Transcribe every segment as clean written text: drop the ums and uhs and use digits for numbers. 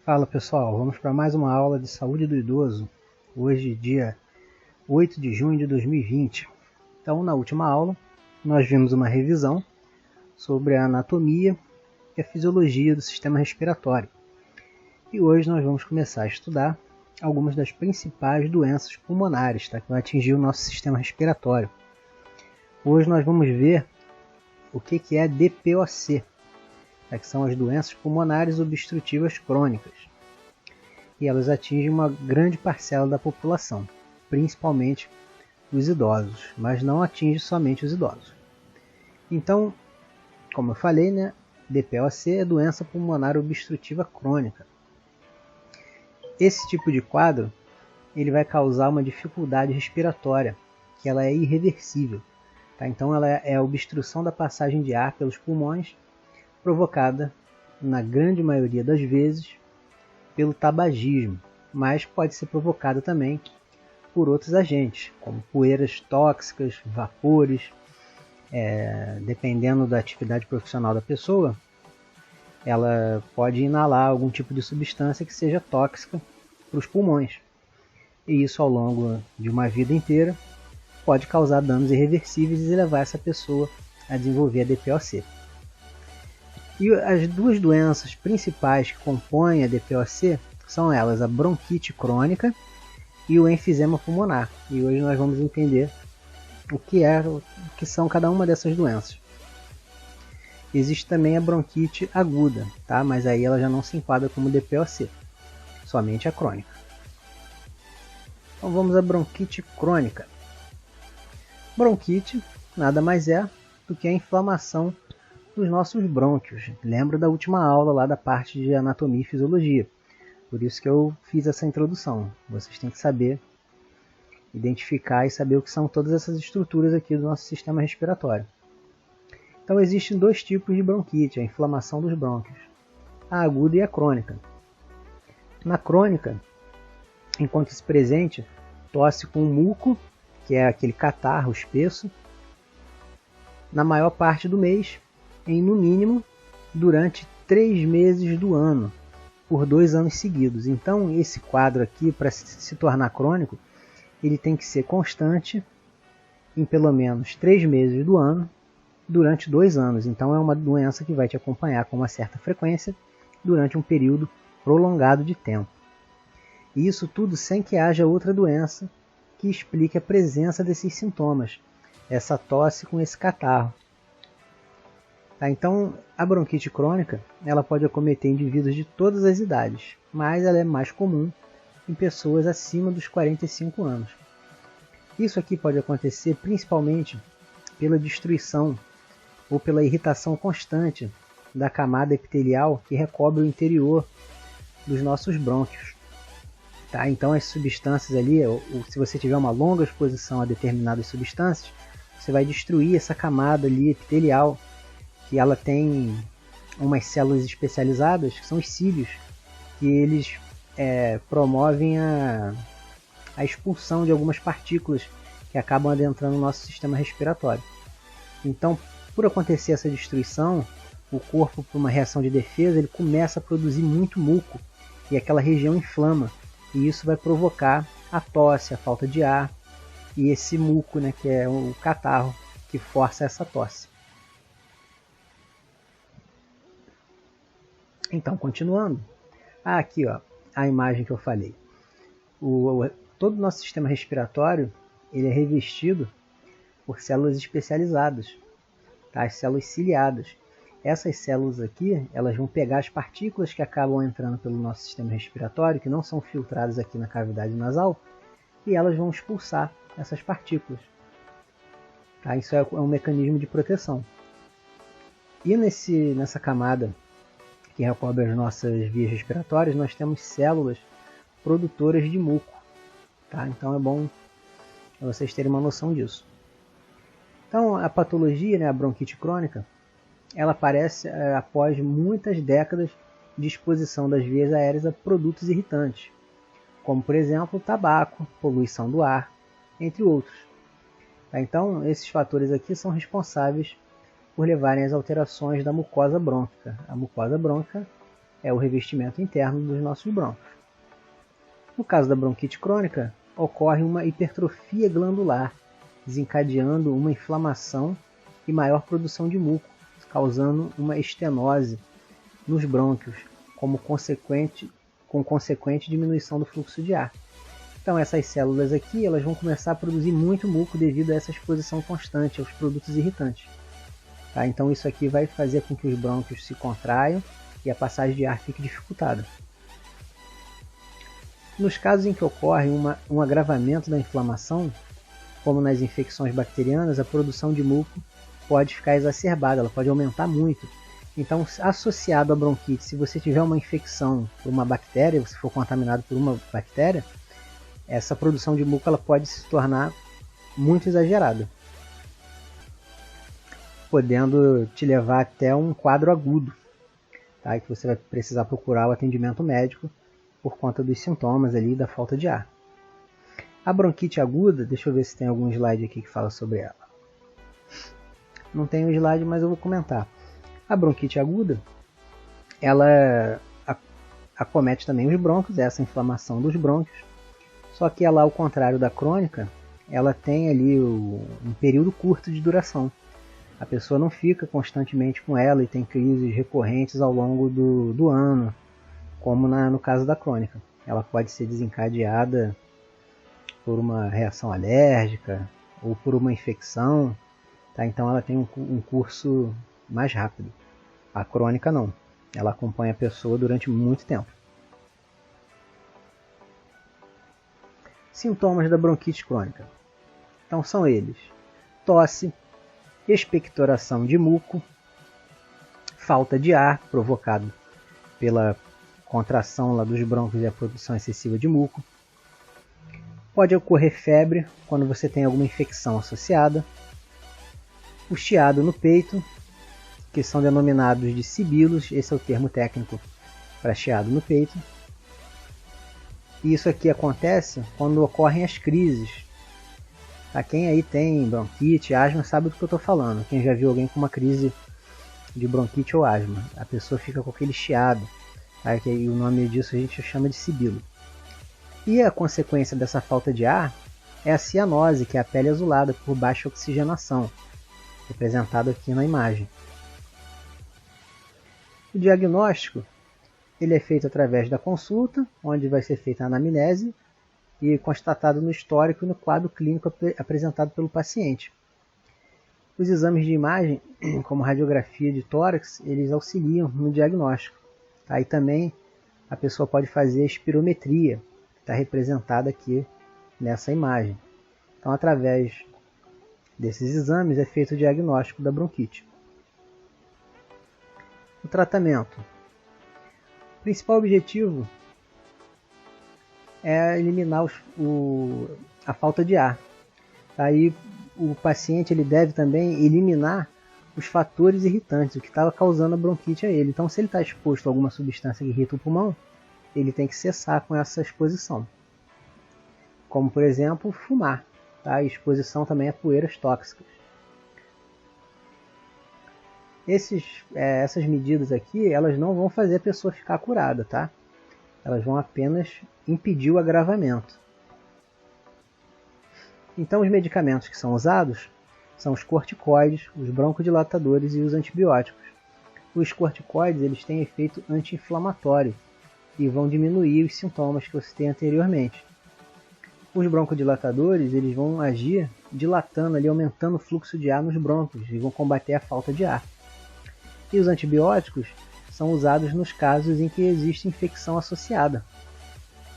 Fala pessoal, vamos para mais uma aula de saúde do idoso, hoje dia 8 de junho de 2020. Então, na última aula, nós vimos uma revisão sobre a anatomia e a fisiologia do sistema respiratório. E hoje nós vamos começar a estudar algumas das principais doenças pulmonares que vão atingir o nosso sistema respiratório. Hoje nós vamos ver o que é DPOC, que são as doenças pulmonares obstrutivas crônicas. E elas atingem uma grande parcela da população, principalmente os idosos, mas não atinge somente os idosos. Então, como eu falei, DPOC é doença pulmonar obstrutiva crônica. Esse tipo de quadro ele vai causar uma dificuldade respiratória, que ela é irreversível. Então, ela é a obstrução da passagem de ar pelos pulmões, provocada, na grande maioria das vezes, pelo tabagismo, mas pode ser provocada também por outros agentes, como poeiras tóxicas, vapores. Dependendo da atividade profissional da pessoa, ela pode inalar algum tipo de substância que seja tóxica para os pulmões. E isso, ao longo de uma vida inteira, pode causar danos irreversíveis e levar essa pessoa a desenvolver a DPOC. E as duas doenças principais que compõem a DPOC são elas a bronquite crônica e o enfisema pulmonar. E hoje nós vamos entender o que são cada uma dessas doenças. Existe também a bronquite aguda, tá? Mas aí ela já não se enquadra como DPOC, somente a crônica. Então vamos à bronquite crônica. Bronquite nada mais é do que a inflamação dos nossos brônquios. Lembra da última aula lá da parte de anatomia e fisiologia. Por isso que eu fiz essa introdução. Vocês têm que saber identificar e saber o que são todas essas estruturas aqui do nosso sistema respiratório. Então existem dois tipos de bronquite, a inflamação dos brônquios, a aguda e a crônica. Na crônica, encontra-se presente tosse com muco, que é aquele catarro espesso, na maior parte do mês, em no mínimo durante 3 meses do ano, por 2 anos seguidos. Então esse quadro aqui, para se tornar crônico, ele tem que ser constante em pelo menos 3 meses do ano, durante 2 anos. Então é uma doença que vai te acompanhar com uma certa frequência durante um período prolongado de tempo. E isso tudo sem que haja outra doença que explique a presença desses sintomas, essa tosse com esse catarro. Então, a bronquite crônica ela pode acometer indivíduos de todas as idades, mas ela é mais comum em pessoas acima dos 45 anos. Isso aqui pode acontecer principalmente pela destruição ou pela irritação constante da camada epitelial que recobre o interior dos nossos brônquios. Então as substâncias ali, se você tiver uma longa exposição a determinadas substâncias, você vai destruir essa camada ali epitelial, que ela tem umas células especializadas, que são os cílios, que eles promovem a expulsão de algumas partículas que acabam adentrando no nosso sistema respiratório. Então, por acontecer essa destruição, o corpo, por uma reação de defesa, ele começa a produzir muito muco e aquela região inflama. E isso vai provocar a tosse, a falta de ar e esse muco, que é o catarro, que força essa tosse. Então, continuando. Aqui, a imagem que eu falei. Todo o nosso sistema respiratório ele é revestido por células especializadas, as células ciliadas. Essas células aqui, elas vão pegar as partículas que acabam entrando pelo nosso sistema respiratório, que não são filtradas aqui na cavidade nasal, e elas vão expulsar essas partículas. Isso é um mecanismo de proteção. E nessa camada que recobre as nossas vias respiratórias, nós temos células produtoras de muco. Então é bom vocês terem uma noção disso. Então a patologia, a bronquite crônica, ela aparece após muitas décadas de exposição das vias aéreas a produtos irritantes, como por exemplo o tabaco, poluição do ar, entre outros. Então esses fatores aqui são responsáveis por levarem às alterações da mucosa brônquica. A mucosa brônquica é o revestimento interno dos nossos brônquios. No caso da bronquite crônica, ocorre uma hipertrofia glandular, desencadeando uma inflamação e maior produção de muco, causando uma estenose nos brônquios, com consequente diminuição do fluxo de ar. Então essas células aqui elas vão começar a produzir muito muco devido a essa exposição constante aos produtos irritantes. Tá? Então isso aqui vai fazer com que os brônquios se contraiam e a passagem de ar fique dificultada. Nos casos em que ocorre um agravamento da inflamação, como nas infecções bacterianas, a produção de muco pode ficar exacerbada, ela pode aumentar muito. Então, associado à bronquite, se você tiver uma infecção por uma bactéria, se for contaminado por uma bactéria, essa produção de muco ela pode se tornar muito exagerada, podendo te levar até um quadro agudo, tá? Que você vai precisar procurar o atendimento médico por conta dos sintomas ali da falta de ar. A bronquite aguda, deixa eu ver se tem algum slide aqui que fala sobre ela. Não tem um slide, mas eu vou comentar. A bronquite aguda, ela acomete também os brônquios, essa inflamação dos brônquios, só que ela, ao contrário da crônica, ela tem ali um período curto de duração. A pessoa não fica constantemente com ela e tem crises recorrentes ao longo do ano, como no caso da crônica. Ela pode ser desencadeada por uma reação alérgica ou por uma infecção, tá? Então ela tem um curso mais rápido. A crônica não, ela acompanha a pessoa durante muito tempo. Sintomas da bronquite crônica. Então são eles: tosse, expectoração de muco, falta de ar provocado pela contração lá dos brônquios e a produção excessiva de muco. Pode ocorrer febre quando você tem alguma infecção associada. O chiado no peito, que são denominados de sibilos, esse é o termo técnico para chiado no peito. E isso aqui acontece quando ocorrem as crises. Tá? Quem aí tem bronquite, asma, sabe do que eu estou falando. Quem já viu alguém com uma crise de bronquite ou asma, a pessoa fica com aquele chiado, tá? Que o nome disso a gente chama de sibilo. E a consequência dessa falta de ar é a cianose, que é a pele azulada por baixa oxigenação, representado aqui na imagem. O diagnóstico ele é feito através da consulta, onde vai ser feita a anamnese e constatado no histórico e no quadro clínico apresentado pelo paciente. Os exames de imagem, como radiografia de tórax, eles auxiliam no diagnóstico. Tá? E também a pessoa pode fazer a espirometria, que está representada aqui nessa imagem. Então, através desses exames é feito o diagnóstico da bronquite. O tratamento. O principal objetivo é eliminar a falta de ar. Aí o paciente ele deve também eliminar os fatores irritantes, o que estava causando a bronquite a ele. Então, se ele está exposto a alguma substância que irrita o pulmão, ele tem que cessar com essa exposição. Como, por exemplo, fumar. Tá? A exposição também a poeiras tóxicas. Essas medidas aqui, elas não vão fazer a pessoa ficar curada, tá? Elas vão apenas impedir o agravamento. Então, os medicamentos que são usados são os corticoides, os broncodilatadores e os antibióticos. Os corticoides eles têm efeito anti-inflamatório e vão diminuir os sintomas que eu citei anteriormente. Os broncodilatadores eles vão agir dilatando, ali, aumentando o fluxo de ar nos brônquios e vão combater a falta de ar. E os antibióticos são usados nos casos em que existe infecção associada.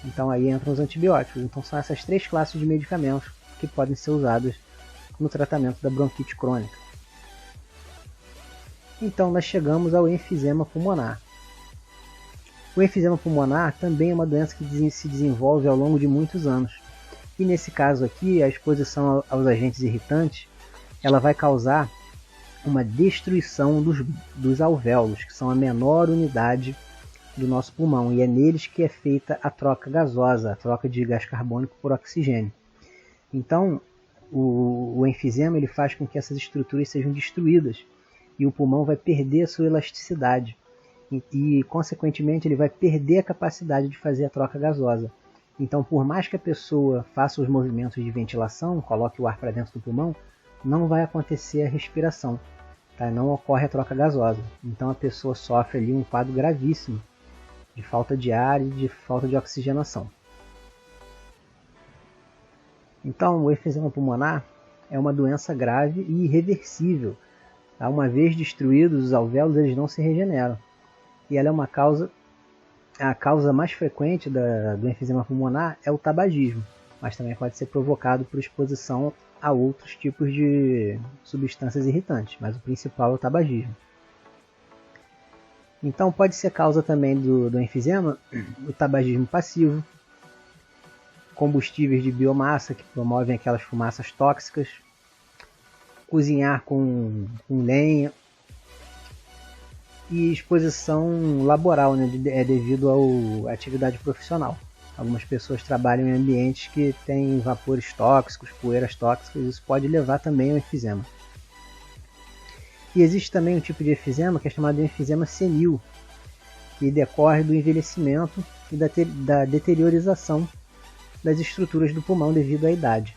Então aí entram os antibióticos. Então são essas três classes de medicamentos que podem ser usados no tratamento da bronquite crônica. Então nós chegamos ao enfisema pulmonar. O enfisema pulmonar também é uma doença que se desenvolve ao longo de muitos anos. E nesse caso aqui, a exposição aos agentes irritantes, ela vai causar uma destruição dos alvéolos, que são a menor unidade do nosso pulmão, e é neles que é feita a troca gasosa, a troca de gás carbônico por oxigênio. Então, o enfisema ele faz com que essas estruturas sejam destruídas, e o pulmão vai perder a sua elasticidade. consequentemente, ele vai perder a capacidade de fazer a troca gasosa. Então, por mais que a pessoa faça os movimentos de ventilação, coloque o ar para dentro do pulmão, não vai acontecer a respiração, tá? Não ocorre a troca gasosa. Então, a pessoa sofre ali um quadro gravíssimo de falta de ar e de falta de oxigenação. Então, o efizema pulmonar é uma doença grave e irreversível. Tá? Uma vez destruídos os alvéolos, eles não se regeneram. E ela é a causa mais frequente do enfisema pulmonar é o tabagismo, mas também pode ser provocado por exposição a outros tipos de substâncias irritantes, mas o principal é o tabagismo. Então pode ser causa também do enfisema o tabagismo passivo, combustíveis de biomassa que promovem aquelas fumaças tóxicas, cozinhar com lenha, e exposição laboral, né, devido à atividade profissional. Algumas pessoas trabalham em ambientes que têm vapores tóxicos, poeiras tóxicas, isso pode levar também ao enfisema. E existe também um tipo de enfisema que é chamado de enfisema senil, que decorre do envelhecimento e da deteriorização das estruturas do pulmão devido à idade.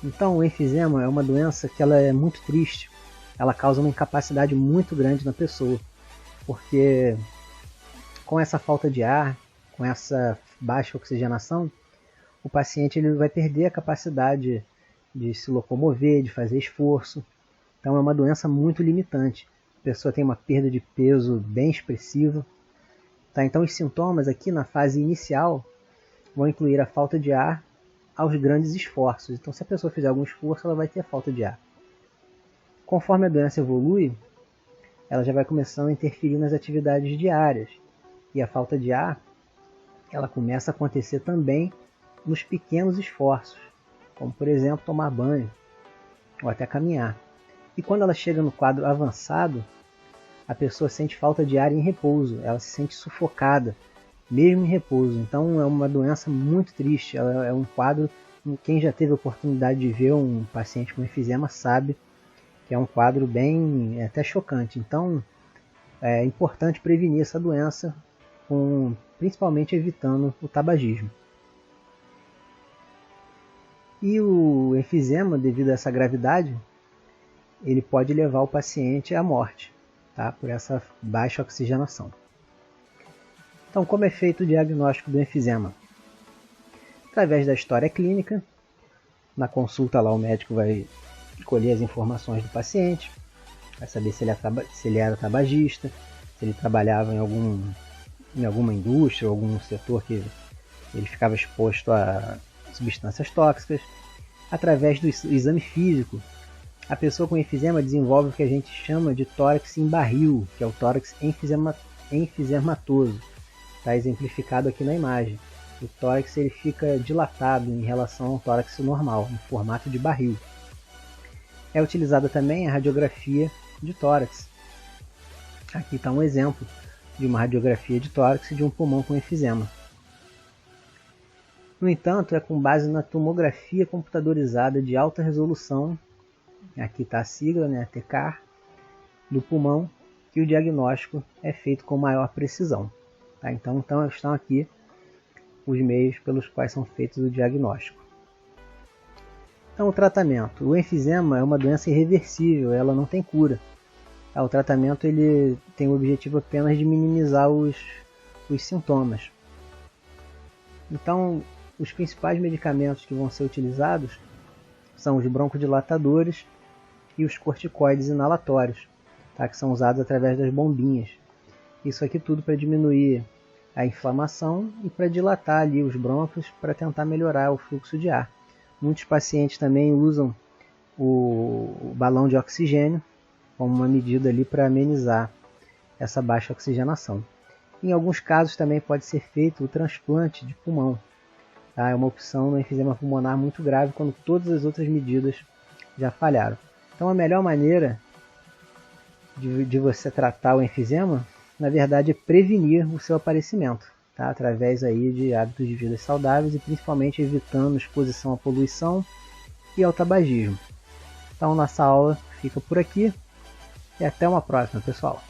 Então, o enfisema é uma doença que ela é muito triste. Ela causa uma incapacidade muito grande na pessoa, porque com essa falta de ar, com essa baixa oxigenação, o paciente ele vai perder a capacidade de se locomover, de fazer esforço. Então é uma doença muito limitante. A pessoa tem uma perda de peso bem expressiva. Tá? Então os sintomas aqui na fase inicial vão incluir a falta de ar aos grandes esforços. Então se a pessoa fizer algum esforço, ela vai ter falta de ar. Conforme a doença evolui, ela já vai começando a interferir nas atividades diárias. E a falta de ar, ela começa a acontecer também nos pequenos esforços, como por exemplo tomar banho ou até caminhar. E quando ela chega no quadro avançado, a pessoa sente falta de ar em repouso, ela se sente sufocada, mesmo em repouso. Então é uma doença muito triste, ela é um quadro, quem já teve a oportunidade de ver um paciente com enfisema sabe que é um quadro bem até chocante. Então é importante prevenir essa doença, principalmente evitando o tabagismo. E o enfisema, devido a essa gravidade, ele pode levar o paciente à morte, tá? Por essa baixa oxigenação. Então, como é feito o diagnóstico do enfisema? Através da história clínica, na consulta lá o médico vai colher as informações do paciente, vai saber se ele era tabagista, se ele trabalhava em alguma indústria, algum setor que ele ficava exposto a substâncias tóxicas. Através do exame físico, a pessoa com enfisema desenvolve o que a gente chama de tórax em barril, que é o tórax enfisematoso, está exemplificado aqui na imagem. O tórax ele fica dilatado em relação ao tórax normal, em formato de barril. É utilizada também a radiografia de tórax. Aqui está um exemplo de uma radiografia de tórax de um pulmão com enfisema. No entanto, é com base na tomografia computadorizada de alta resolução, aqui está a sigla, né, TCAR, do pulmão, que o diagnóstico é feito com maior precisão. Tá? Então estão aqui os meios pelos quais são feitos o diagnóstico. Então, o tratamento. O enfisema é uma doença irreversível, ela não tem cura. O tratamento ele tem o objetivo apenas de minimizar os sintomas. Então, os principais medicamentos que vão ser utilizados são os broncodilatadores e os corticoides inalatórios, tá? Que são usados através das bombinhas. Isso aqui tudo para diminuir a inflamação e para dilatar ali os brônquios para tentar melhorar o fluxo de ar. Muitos pacientes também usam o balão de oxigênio como uma medida ali para amenizar essa baixa oxigenação. Em alguns casos também pode ser feito o transplante de pulmão. Tá? É uma opção no enfisema pulmonar muito grave quando todas as outras medidas já falharam. Então a melhor maneira de você tratar o enfisema, na verdade, é prevenir o seu aparecimento, tá? Através aí de hábitos de vida saudáveis e principalmente evitando exposição à poluição e ao tabagismo. Então nossa aula fica por aqui e até uma próxima, pessoal.